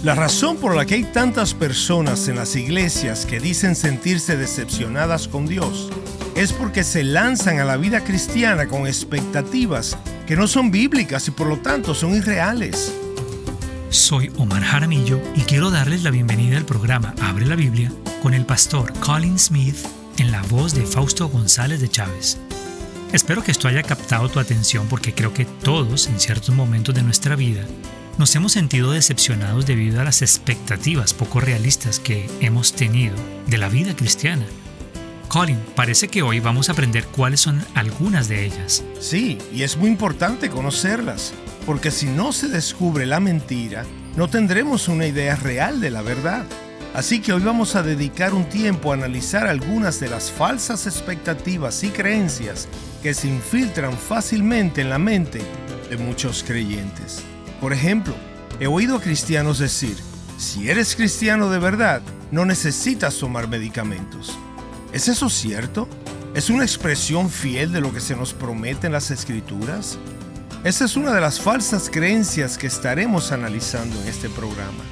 La razón por la que hay tantas personas en las iglesias que dicen sentirse decepcionadas con Dios es porque se lanzan a la vida cristiana con expectativas que no son bíblicas y por lo tanto son irreales. Soy Omar Jaramillo y quiero darles la bienvenida al programa Abre la Biblia con el pastor Colin Smith en la voz de Fausto González de Chávez. Espero que esto haya captado tu atención porque creo que todos, en ciertos momentos de nuestra vida, nos hemos sentido decepcionados debido a las expectativas poco realistas que hemos tenido de la vida cristiana. Colin, parece que hoy vamos a aprender cuáles son algunas de ellas. Sí, y es muy importante conocerlas, porque si no se descubre la mentira, no tendremos una idea real de la verdad. Así que hoy vamos a dedicar un tiempo a analizar algunas de las falsas expectativas y creencias que se infiltran fácilmente en la mente de muchos creyentes. Por ejemplo, he oído a cristianos decir, si eres cristiano de verdad, no necesitas tomar medicamentos. ¿Es eso cierto? ¿Es una expresión fiel de lo que se nos promete en las Escrituras? Esa es una de las falsas creencias que estaremos analizando en este programa.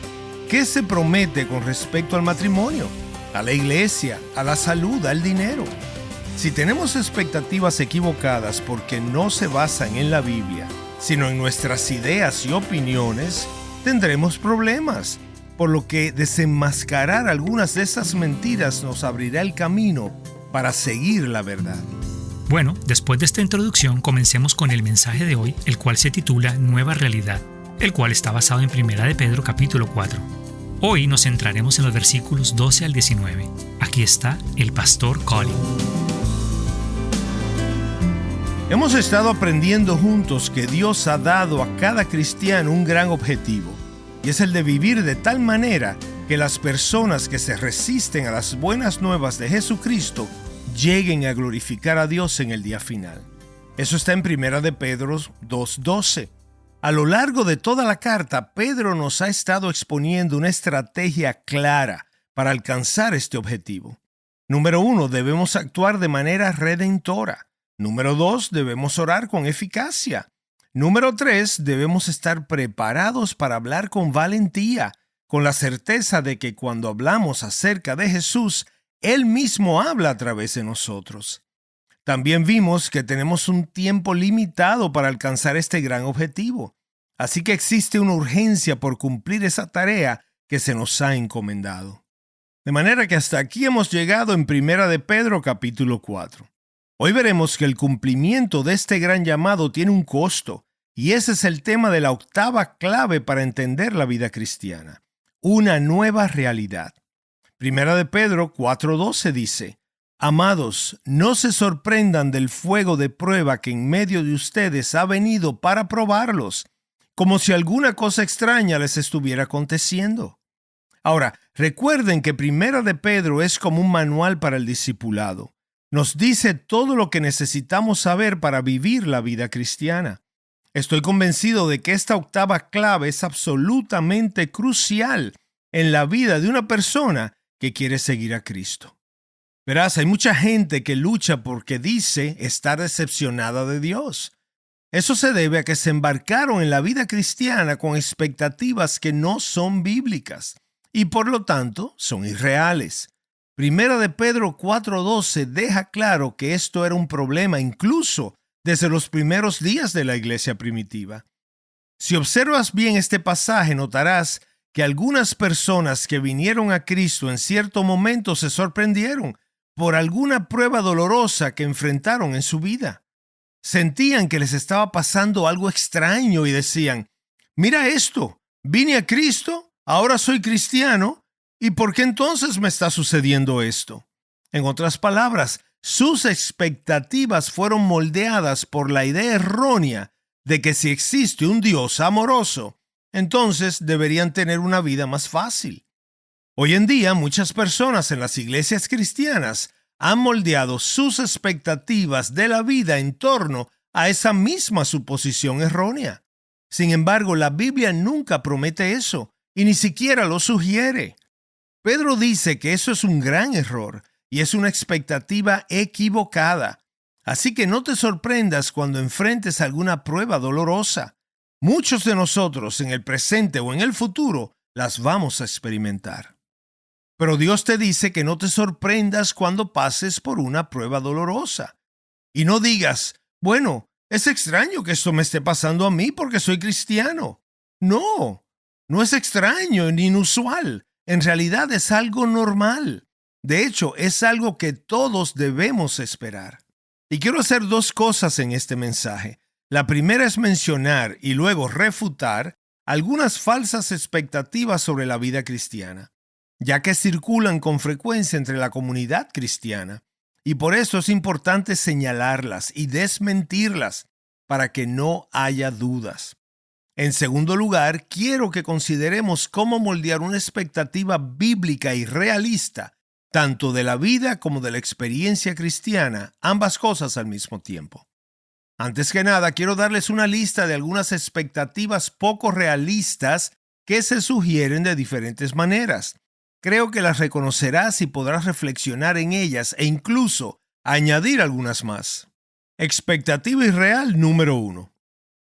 ¿Qué se promete con respecto al matrimonio, a la iglesia, a la salud, al dinero? Si tenemos expectativas equivocadas porque no se basan en la Biblia, sino en nuestras ideas y opiniones, tendremos problemas. Por lo que desenmascarar algunas de esas mentiras nos abrirá el camino para seguir la verdad. Bueno, después de esta introducción, comencemos con el mensaje de hoy, el cual se titula Nueva Realidad, el cual está basado en 1 de Pedro capítulo 4. Hoy nos centraremos en los versículos 12 al 19. Aquí está el pastor Colin. Hemos estado aprendiendo juntos que Dios ha dado a cada cristiano un gran objetivo, y es el de vivir de tal manera que las personas que se resisten a las buenas nuevas de Jesucristo lleguen a glorificar a Dios en el día final. Eso está en 1 de Pedro 2:12. A lo largo de toda la carta, Pedro nos ha estado exponiendo una estrategia clara para alcanzar este objetivo. Número 1, debemos actuar de manera redentora. Número 2, debemos orar con eficacia. Número 3, debemos estar preparados para hablar con valentía, con la certeza de que cuando hablamos acerca de Jesús, Él mismo habla a través de nosotros. También vimos que tenemos un tiempo limitado para alcanzar este gran objetivo, así que existe una urgencia por cumplir esa tarea que se nos ha encomendado. De manera que hasta aquí hemos llegado en 1 de Pedro capítulo 4. Hoy veremos que el cumplimiento de este gran llamado tiene un costo, y ese es el tema de la octava clave para entender la vida cristiana, una nueva realidad. 1 de Pedro 4:12 dice, Amados, no se sorprendan del fuego de prueba que en medio de ustedes ha venido para probarlos, como si alguna cosa extraña les estuviera aconteciendo. Ahora, recuerden que 1 de Pedro es como un manual para el discipulado. Nos dice todo lo que necesitamos saber para vivir la vida cristiana. Estoy convencido de que esta octava clave es absolutamente crucial en la vida de una persona que quiere seguir a Cristo. Verás, hay mucha gente que lucha porque dice estar decepcionada de Dios. Eso se debe a que se embarcaron en la vida cristiana con expectativas que no son bíblicas y por lo tanto son irreales. 1 de Pedro 4:12 deja claro que esto era un problema incluso desde los primeros días de la iglesia primitiva. Si observas bien este pasaje, notarás que algunas personas que vinieron a Cristo en cierto momento se sorprendieron por alguna prueba dolorosa que enfrentaron en su vida. Sentían que les estaba pasando algo extraño y decían, mira esto, vine a Cristo, ahora soy cristiano, ¿y por qué entonces me está sucediendo esto? En otras palabras, sus expectativas fueron moldeadas por la idea errónea de que si existe un Dios amoroso, entonces deberían tener una vida más fácil. Hoy en día, muchas personas en las iglesias cristianas han moldeado sus expectativas de la vida en torno a esa misma suposición errónea. Sin embargo, la Biblia nunca promete eso y ni siquiera lo sugiere. Pedro dice que eso es un gran error y es una expectativa equivocada. Así que no te sorprendas cuando enfrentes alguna prueba dolorosa. Muchos de nosotros en el presente o en el futuro las vamos a experimentar. Pero Dios te dice que no te sorprendas cuando pases por una prueba dolorosa. Y no digas, bueno, es extraño que esto me esté pasando a mí porque soy cristiano. No, no es extraño ni inusual. En realidad es algo normal. De hecho, es algo que todos debemos esperar. Y quiero hacer dos cosas en este mensaje. La primera es mencionar y luego refutar algunas falsas expectativas sobre la vida cristiana, ya que circulan con frecuencia entre la comunidad cristiana. Y por eso es importante señalarlas y desmentirlas para que no haya dudas. En segundo lugar, quiero que consideremos cómo moldear una expectativa bíblica y realista, tanto de la vida como de la experiencia cristiana, ambas cosas al mismo tiempo. Antes que nada, quiero darles una lista de algunas expectativas poco realistas que se sugieren de diferentes maneras. Creo que las reconocerás y podrás reflexionar en ellas e incluso añadir algunas más. Expectativa irreal número 1.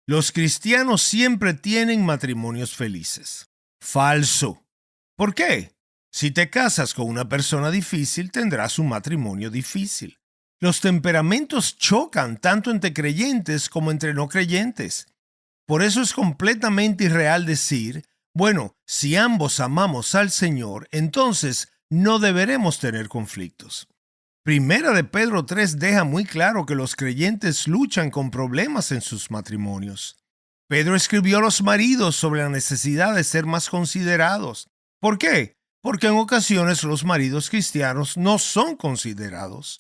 Los cristianos siempre tienen matrimonios felices. Falso. ¿Por qué? Si te casas con una persona difícil, tendrás un matrimonio difícil. Los temperamentos chocan tanto entre creyentes como entre no creyentes. Por eso es completamente irreal decir, bueno, si ambos amamos al Señor, entonces no deberemos tener conflictos. Primera de Pedro 3 deja muy claro que los creyentes luchan con problemas en sus matrimonios. Pedro escribió a los maridos sobre la necesidad de ser más considerados. ¿Por qué? Porque en ocasiones los maridos cristianos no son considerados.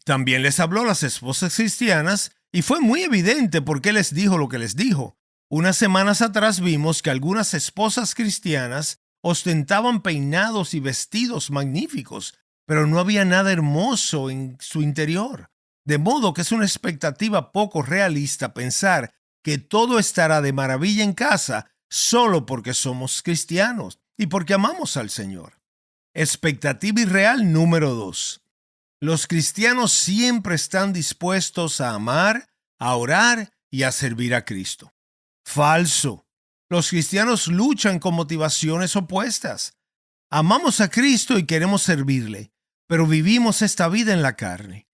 También les habló a las esposas cristianas y fue muy evidente por qué les dijo lo que les dijo. Unas semanas atrás vimos que algunas esposas cristianas ostentaban peinados y vestidos magníficos, pero no había nada hermoso en su interior. De modo que es una expectativa poco realista pensar que todo estará de maravilla en casa solo porque somos cristianos y porque amamos al Señor. Expectativa irreal número 2. Los cristianos siempre están dispuestos a amar, a orar y a servir a Cristo. Falso. Los cristianos luchan con motivaciones opuestas. Amamos a Cristo y queremos servirle, pero vivimos esta vida en la carne.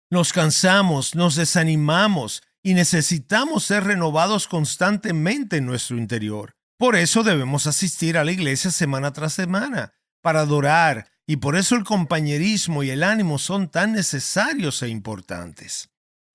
Nos cansamos, nos desanimamos y necesitamos ser renovados constantemente en nuestro interior. Por eso debemos asistir a la iglesia semana tras semana, para adorar, y por eso el compañerismo y el ánimo son tan necesarios e importantes.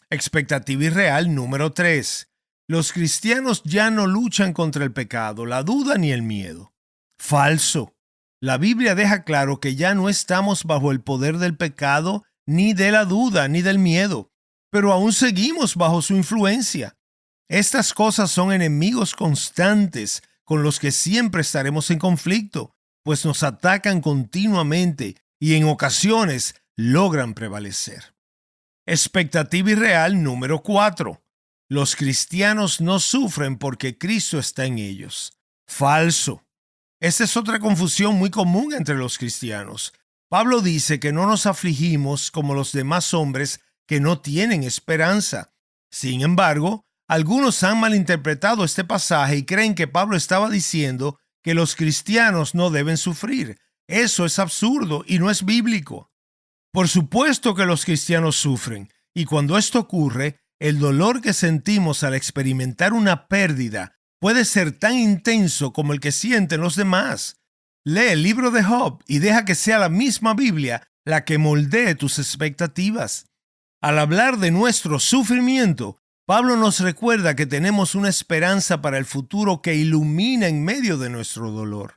Expectativa irreal número 3. Los cristianos ya no luchan contra el pecado, la duda ni el miedo. Falso. La Biblia deja claro que ya no estamos bajo el poder del pecado, ni de la duda, ni del miedo, pero aún seguimos bajo su influencia. Estas cosas son enemigos constantes con los que siempre estaremos en conflicto, pues nos atacan continuamente y en ocasiones logran prevalecer. Expectativa irreal número 4. Los cristianos no sufren porque Cristo está en ellos. Falso. Esta es otra confusión muy común entre los cristianos. Pablo dice que no nos afligimos como los demás hombres que no tienen esperanza. Sin embargo, algunos han malinterpretado este pasaje y creen que Pablo estaba diciendo que los cristianos no deben sufrir. Eso es absurdo y no es bíblico. Por supuesto que los cristianos sufren, y cuando esto ocurre, el dolor que sentimos al experimentar una pérdida puede ser tan intenso como el que sienten los demás. Lee el libro de Job y deja que sea la misma Biblia la que moldee tus expectativas. Al hablar de nuestro sufrimiento, Pablo nos recuerda que tenemos una esperanza para el futuro que ilumina en medio de nuestro dolor.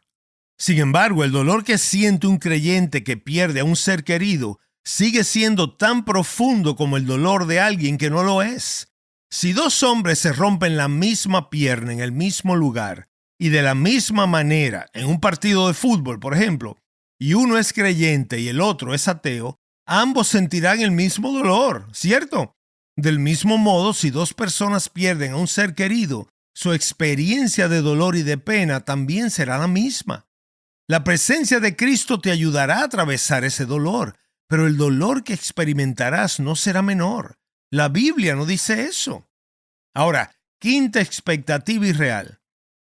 Sin embargo, el dolor que siente un creyente que pierde a un ser querido sigue siendo tan profundo como el dolor de alguien que no lo es. Si dos hombres se rompen la misma pierna en el mismo lugar y de la misma manera en un partido de fútbol, por ejemplo, y uno es creyente y el otro es ateo, ambos sentirán el mismo dolor, ¿cierto? Del mismo modo, si dos personas pierden a un ser querido, su experiencia de dolor y de pena también será la misma. La presencia de Cristo te ayudará a atravesar ese dolor, pero el dolor que experimentarás no será menor. La Biblia no dice eso. Ahora, quinta expectativa irreal.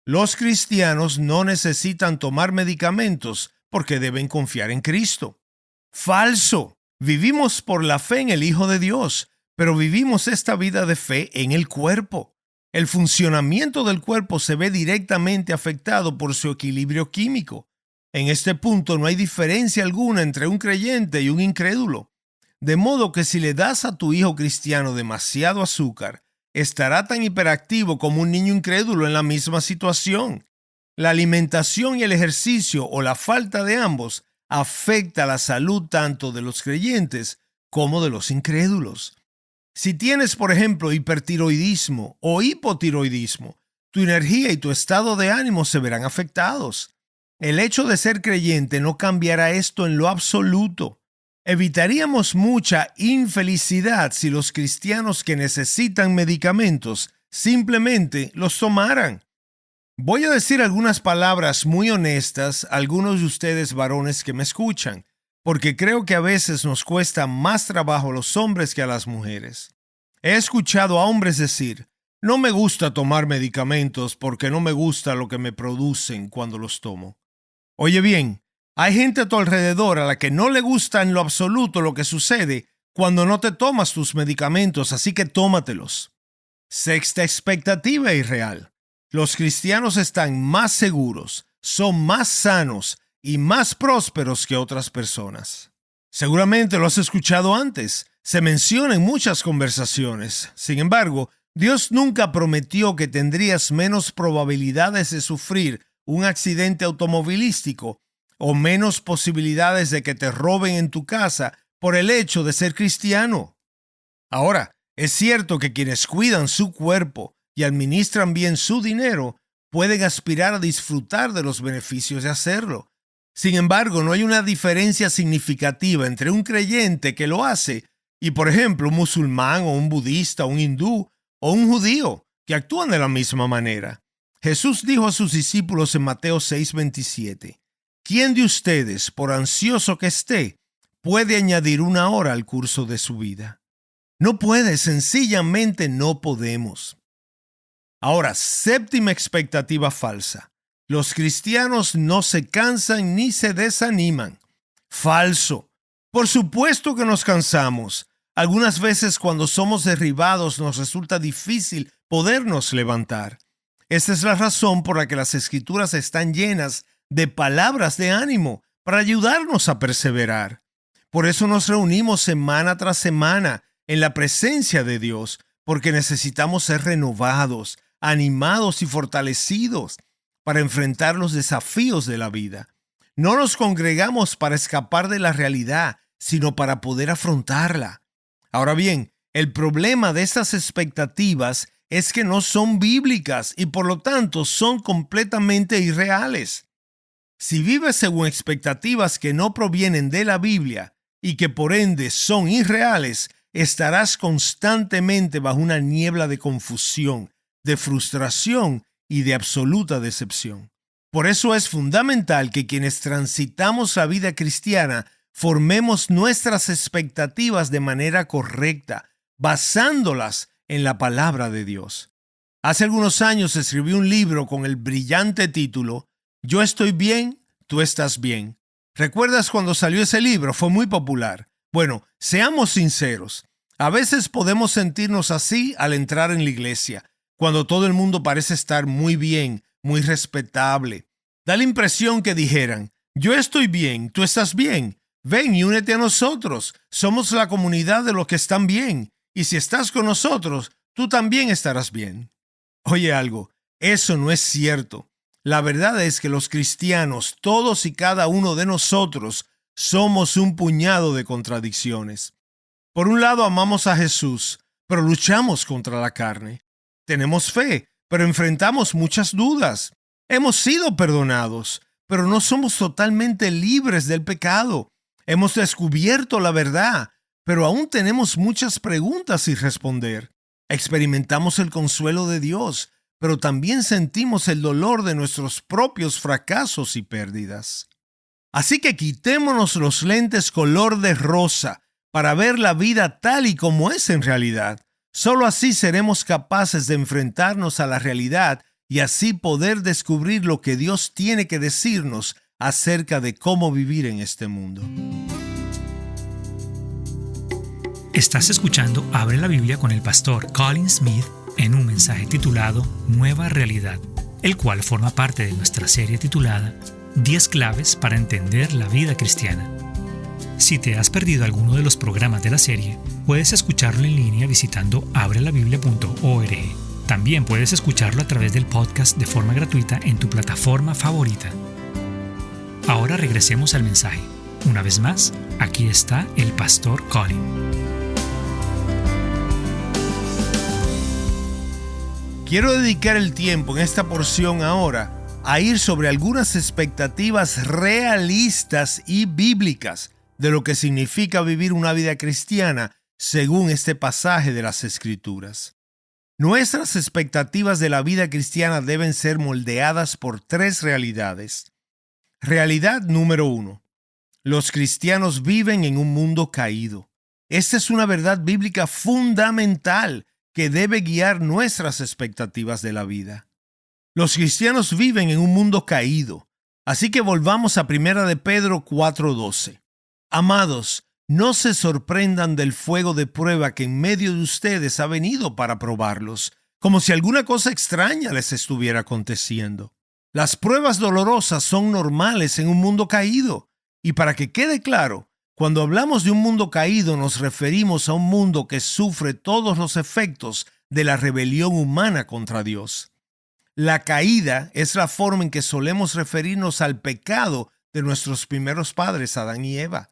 Los cristianos no necesitan tomar medicamentos porque deben confiar en Cristo. Falso. Vivimos por la fe en el Hijo de Dios, pero vivimos esta vida de fe en el cuerpo. El funcionamiento del cuerpo se ve directamente afectado por su equilibrio químico. En este punto no hay diferencia alguna entre un creyente y un incrédulo. De modo que si le das a tu hijo cristiano demasiado azúcar, estará tan hiperactivo como un niño incrédulo en la misma situación. La alimentación y el ejercicio o la falta de ambos afecta la salud tanto de los creyentes como de los incrédulos. Si tienes, por ejemplo, hipertiroidismo o hipotiroidismo, tu energía y tu estado de ánimo se verán afectados. El hecho de ser creyente no cambiará esto en lo absoluto. Evitaríamos mucha infelicidad si los cristianos que necesitan medicamentos simplemente los tomaran. Voy a decir algunas palabras muy honestas a algunos de ustedes varones que me escuchan, porque creo que a veces nos cuesta más trabajo a los hombres que a las mujeres. He escuchado a hombres decir, no me gusta tomar medicamentos porque no me gusta lo que me producen cuando los tomo. Oye bien, hay gente a tu alrededor a la que no le gusta en lo absoluto lo que sucede cuando no te tomas tus medicamentos, así que tómatelos. Sexta expectativa irreal. Los cristianos están más seguros, son más sanos y más prósperos que otras personas. Seguramente lo has escuchado antes, se menciona en muchas conversaciones. Sin embargo, Dios nunca prometió que tendrías menos probabilidades de sufrir un accidente automovilístico o menos posibilidades de que te roben en tu casa por el hecho de ser cristiano. Ahora, es cierto que quienes cuidan su cuerpo y administran bien su dinero pueden aspirar a disfrutar de los beneficios de hacerlo. Sin embargo, no hay una diferencia significativa entre un creyente que lo hace y, por ejemplo, un musulmán o un budista, un hindú o un judío que actúan de la misma manera. Jesús dijo a sus discípulos en Mateo 6:27, ¿quién de ustedes, por ansioso que esté, puede añadir una hora al curso de su vida? No puede, sencillamente no podemos. Ahora, séptima expectativa falsa. Los cristianos no se cansan ni se desaniman. Falso. Por supuesto que nos cansamos. Algunas veces cuando somos derribados nos resulta difícil podernos levantar. Esta es la razón por la que las Escrituras están llenas de palabras de ánimo para ayudarnos a perseverar. Por eso nos reunimos semana tras semana en la presencia de Dios, porque necesitamos ser renovados, animados y fortalecidos para enfrentar los desafíos de la vida. No nos congregamos para escapar de la realidad, sino para poder afrontarla. Ahora bien, el problema de estas expectativas es que no son bíblicas y por lo tanto son completamente irreales. Si vives según expectativas que no provienen de la Biblia y que por ende son irreales, estarás constantemente bajo una niebla de confusión, de frustración y de absoluta decepción. Por eso es fundamental que quienes transitamos la vida cristiana formemos nuestras expectativas de manera correcta, basándolas en la palabra de Dios. Hace algunos años escribí un libro con el brillante título Yo estoy bien, tú estás bien. ¿Recuerdas cuando salió ese libro? Fue muy popular. Bueno, seamos sinceros. A veces podemos sentirnos así al entrar en la iglesia, cuando todo el mundo parece estar muy bien, muy respetable. Da la impresión que dijeran, yo estoy bien, tú estás bien. Ven y únete a nosotros. Somos la comunidad de los que están bien. Y si estás con nosotros, tú también estarás bien. Oye algo, eso no es cierto. La verdad es que los cristianos, todos y cada uno de nosotros, somos un puñado de contradicciones. Por un lado amamos a Jesús, pero luchamos contra la carne. Tenemos fe, pero enfrentamos muchas dudas. Hemos sido perdonados, pero no somos totalmente libres del pecado. Hemos descubierto la verdad, pero aún tenemos muchas preguntas sin responder. Experimentamos el consuelo de Dios, pero también sentimos el dolor de nuestros propios fracasos y pérdidas. Así que quitémonos los lentes color de rosa para ver la vida tal y como es en realidad. Solo así seremos capaces de enfrentarnos a la realidad y así poder descubrir lo que Dios tiene que decirnos acerca de cómo vivir en este mundo. Estás escuchando Abre la Biblia con el pastor Colin Smith en un mensaje titulado Nueva Realidad, el cual forma parte de nuestra serie titulada 10 claves para entender la vida cristiana. Si te has perdido alguno de los programas de la serie, puedes escucharlo en línea visitando abrelabiblia.org. También puedes escucharlo a través del podcast de forma gratuita en tu plataforma favorita. Ahora regresemos al mensaje. Una vez más, aquí está el pastor Colin. Quiero dedicar el tiempo en esta porción ahora a ir sobre algunas expectativas realistas y bíblicas de lo que significa vivir una vida cristiana según este pasaje de las Escrituras. Nuestras expectativas de la vida cristiana deben ser moldeadas por 3 realidades. Realidad número 1. Los cristianos viven en un mundo caído. Esta es una verdad bíblica fundamental que debe guiar nuestras expectativas de la vida. Los cristianos viven en un mundo caído, así que volvamos a 1 de Pedro 4:12. Amados, no se sorprendan del fuego de prueba que en medio de ustedes ha venido para probarlos, como si alguna cosa extraña les estuviera aconteciendo. Las pruebas dolorosas son normales en un mundo caído, y para que quede claro, cuando hablamos de un mundo caído nos referimos a un mundo que sufre todos los efectos de la rebelión humana contra Dios. La caída es la forma en que solemos referirnos al pecado de nuestros primeros padres, Adán y Eva.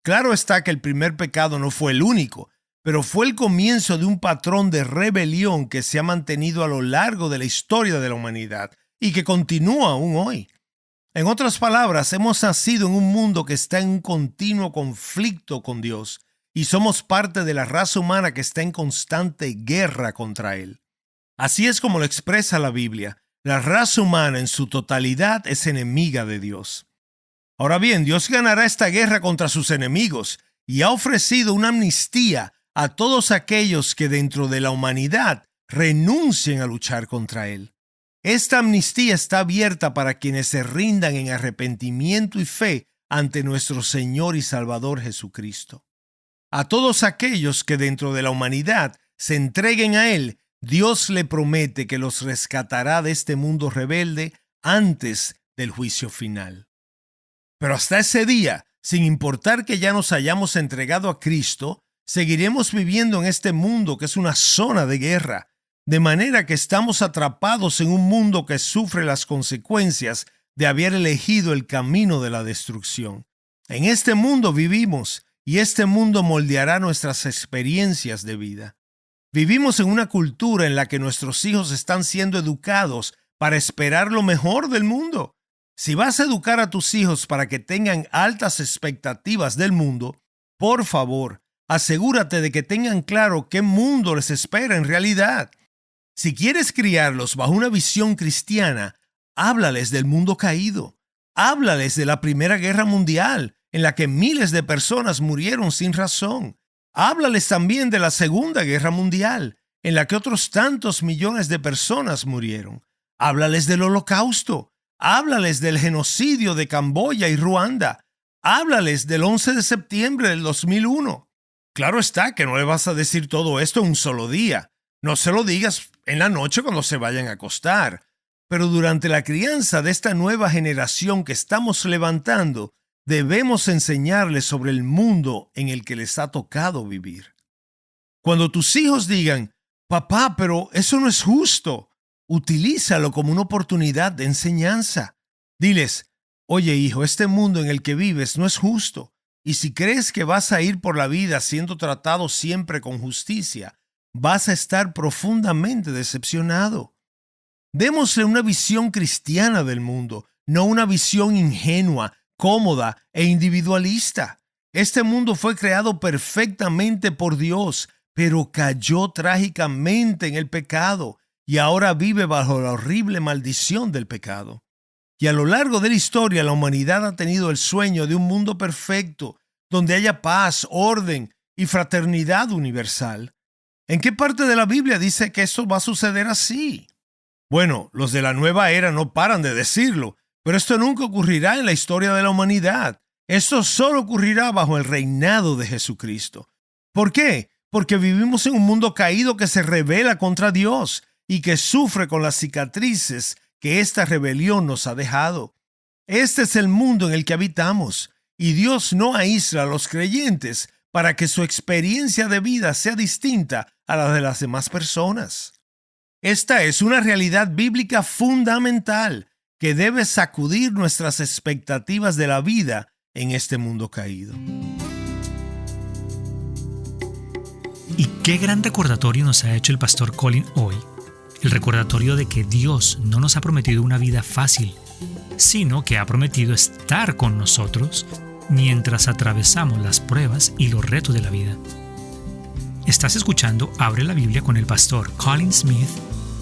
Claro está que el primer pecado no fue el único, pero fue el comienzo de un patrón de rebelión que se ha mantenido a lo largo de la historia de la humanidad y que continúa aún hoy. En otras palabras, hemos nacido en un mundo que está en un continuo conflicto con Dios y somos parte de la raza humana que está en constante guerra contra Él. Así es como lo expresa la Biblia. La raza humana en su totalidad es enemiga de Dios. Ahora bien, Dios ganará esta guerra contra sus enemigos y ha ofrecido una amnistía a todos aquellos que dentro de la humanidad renuncien a luchar contra Él. Esta amnistía está abierta para quienes se rindan en arrepentimiento y fe ante nuestro Señor y Salvador Jesucristo. A todos aquellos que dentro de la humanidad se entreguen a Él, Dios le promete que los rescatará de este mundo rebelde antes del juicio final. Pero hasta ese día, sin importar que ya nos hayamos entregado a Cristo, seguiremos viviendo en este mundo que es una zona de guerra, de manera que estamos atrapados en un mundo que sufre las consecuencias de haber elegido el camino de la destrucción. En este mundo vivimos y este mundo moldeará nuestras experiencias de vida. Vivimos en una cultura en la que nuestros hijos están siendo educados para esperar lo mejor del mundo. Si vas a educar a tus hijos para que tengan altas expectativas del mundo, por favor, asegúrate de que tengan claro qué mundo les espera en realidad. Si quieres criarlos bajo una visión cristiana, háblales del mundo caído. Háblales de la Primera Guerra Mundial, en la que miles de personas murieron sin razón. Háblales también de la Segunda Guerra Mundial, en la que otros tantos millones de personas murieron. Háblales del Holocausto. Háblales del genocidio de Camboya y Ruanda. Háblales del 11 de septiembre del 2001. Claro está que no le vas a decir todo esto en un solo día. No se lo digas en la noche cuando se vayan a acostar. Pero durante la crianza de esta nueva generación que estamos levantando, debemos enseñarles sobre el mundo en el que les ha tocado vivir. Cuando tus hijos digan, papá, pero eso no es justo, utilízalo como una oportunidad de enseñanza. Diles, oye hijo, este mundo en el que vives no es justo, y si crees que vas a ir por la vida siendo tratado siempre con justicia, vas a estar profundamente decepcionado. Démosle una visión cristiana del mundo, no una visión ingenua, cómoda e individualista. Este mundo fue creado perfectamente por Dios, pero cayó trágicamente en el pecado y ahora vive bajo la horrible maldición del pecado. Y a lo largo de la historia, la humanidad ha tenido el sueño de un mundo perfecto, donde haya paz, orden y fraternidad universal. ¿En qué parte de la Biblia dice que esto va a suceder así? Bueno, los de la nueva era no paran de decirlo, pero esto nunca ocurrirá en la historia de la humanidad. Esto solo ocurrirá bajo el reinado de Jesucristo. ¿Por qué? Porque vivimos en un mundo caído que se rebela contra Dios y que sufre con las cicatrices que esta rebelión nos ha dejado. Este es el mundo en el que habitamos, y Dios no aísla a los creyentes para que su experiencia de vida sea distinta a la de las demás personas. Esta es una realidad bíblica fundamental que debe sacudir nuestras expectativas de la vida en este mundo caído. Y qué gran recordatorio nos ha hecho el pastor Colin hoy. El recordatorio de que Dios no nos ha prometido una vida fácil, sino que ha prometido estar con nosotros mientras atravesamos las pruebas y los retos de la vida. Estás escuchando Abre la Biblia con el pastor Colin Smith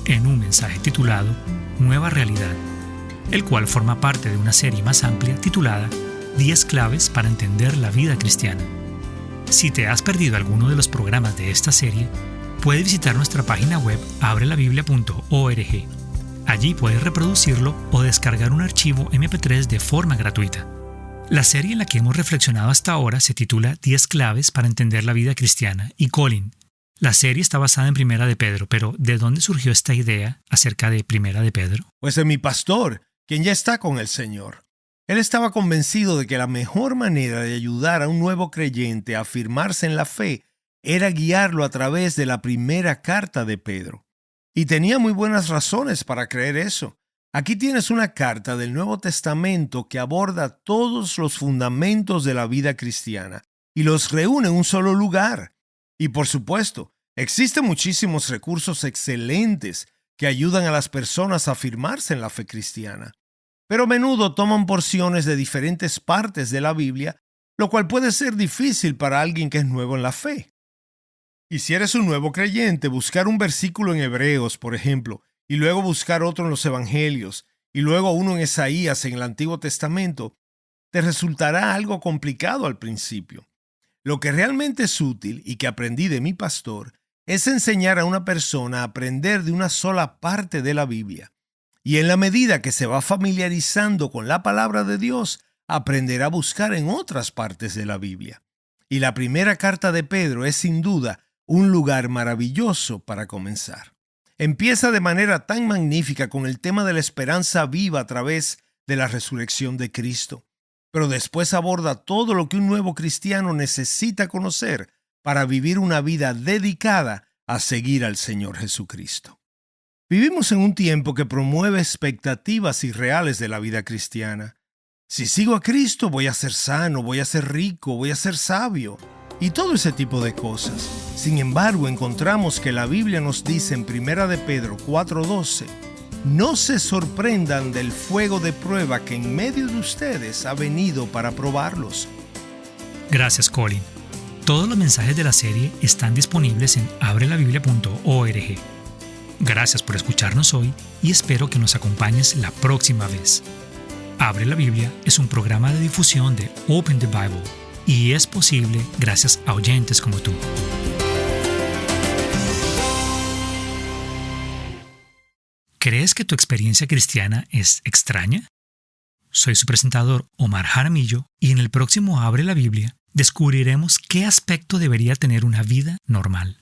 en un mensaje titulado Nueva Realidad, el cual forma parte de una serie más amplia titulada 10 claves para entender la vida cristiana. Si te has perdido alguno de los programas de esta serie, puedes visitar nuestra página web abrelabiblia.org. Allí puedes reproducirlo o descargar un archivo MP3 de forma gratuita. La serie en la que hemos reflexionado hasta ahora se titula 10 claves para entender la vida cristiana. Y Colin, la serie está basada en Primera de Pedro, pero ¿de dónde surgió esta idea acerca de Primera de Pedro? Pues de mi pastor, quien ya está con el Señor. Él estaba convencido de que la mejor manera de ayudar a un nuevo creyente a afirmarse en la fe era guiarlo a través de la primera carta de Pedro. Y tenía muy buenas razones para creer eso. Aquí tienes una carta del Nuevo Testamento que aborda todos los fundamentos de la vida cristiana y los reúne en un solo lugar. Y por supuesto, existen muchísimos recursos excelentes que ayudan a las personas a afirmarse en la fe cristiana. Pero a menudo toman porciones de diferentes partes de la Biblia, lo cual puede ser difícil para alguien que es nuevo en la fe. Y si eres un nuevo creyente, buscar un versículo en Hebreos, por ejemplo, y luego buscar otro en los Evangelios, y luego uno en Isaías en el Antiguo Testamento, te resultará algo complicado al principio. Lo que realmente es útil y que aprendí de mi pastor es enseñar a una persona a aprender de una sola parte de la Biblia. Y en la medida que se va familiarizando con la palabra de Dios, aprenderá a buscar en otras partes de la Biblia. Y la primera carta de Pedro es sin duda un lugar maravilloso para comenzar. Empieza de manera tan magnífica con el tema de la esperanza viva a través de la resurrección de Cristo, pero después aborda todo lo que un nuevo cristiano necesita conocer para vivir una vida dedicada a seguir al Señor Jesucristo. Vivimos en un tiempo que promueve expectativas irreales de la vida cristiana. Si sigo a Cristo, voy a ser sano, voy a ser rico, voy a ser sabio, y todo ese tipo de cosas. Sin embargo, encontramos que la Biblia nos dice en 1 de Pedro 4:12, no se sorprendan del fuego de prueba que en medio de ustedes ha venido para probarlos. Gracias, Colin. Todos los mensajes de la serie están disponibles en abrelabiblia.org. Gracias por escucharnos hoy y espero que nos acompañes la próxima vez. Abre la Biblia es un programa de difusión de Open the Bible y es posible gracias a oyentes como tú. ¿Crees que tu experiencia cristiana es extraña? Soy su presentador Omar Jaramillo y en el próximo Abre la Biblia descubriremos qué aspecto debería tener una vida normal.